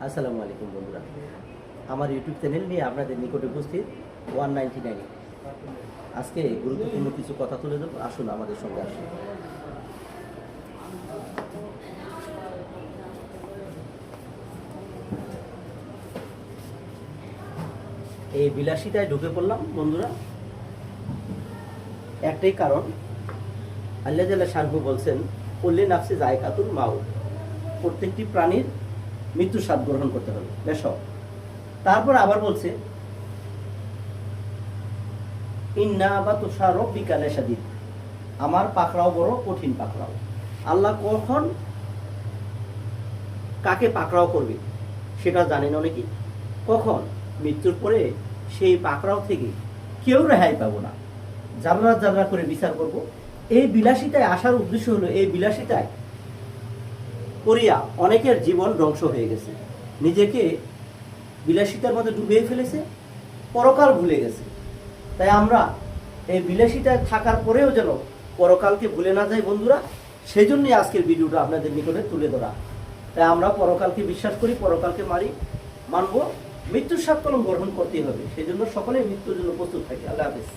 আসসালামু আলাইকুম বন্ধুরা, আমার ইউটিউব চ্যানেল নিয়ে আপনাদের নিকটে উপস্থিত 199। আজকে গুরুত্বপূর্ণ কিছু কথা তুলে ধরব, আসুন আমাদের সঙ্গে আসুন। এই বিলাসিতায় ঢুকে পড়লাম বন্ধুরা, একটাই কারণ। আল্লাহ জাল্লা শানহু বলছেন, কুল্লি নাফসি যায়কাতুল মাউত, প্রত্যেকটি প্রাণীর মৃত্যু স্বাদ গ্রহণ করতে হবে বেশ। তারপর আবার বলছে, ইন্না বাতুশা রব্বিকা লাশাদীদ, আমার পাকড়াও বড় কঠিন পাকড়াও। আল্লাহ কখন কাকে পাকড়াও করবে সেটা জানেন অনেকেই। কখন? মৃত্যুর পরে সেই পাকড়াও থেকে কেউ রেহাই পাবো না, জাবরা জাবরা করে বিচার করব। এই বিলাসিতায় আসার উদ্দেশ্য হলো, এই বিলাসিতায় করিয়া অনেকের জীবন ধ্বংস হয়ে গেছে, নিজেকে বিলাসিতার মধ্যে ডুবিয়ে ফেলেছে, পরকাল ভুলে গেছে। তাই আমরা এই বিলাসিতায় থাকার পরেও যেন পরকালকে ভুলে না যাই বন্ধুরা, সেই জন্যই আজকের ভিডিওটা আপনাদের নিকটে তুলে ধরা। তাই আমরা পরকালকে বিশ্বাস করি, পরকালকে মানব, মৃত্যুর স্বাদ কলম গ্রহণ করতেই হবে। সেই জন্য সকলেই মৃত্যুর জন্য প্রস্তুত থাকি। আল্লাহ হাফেজ।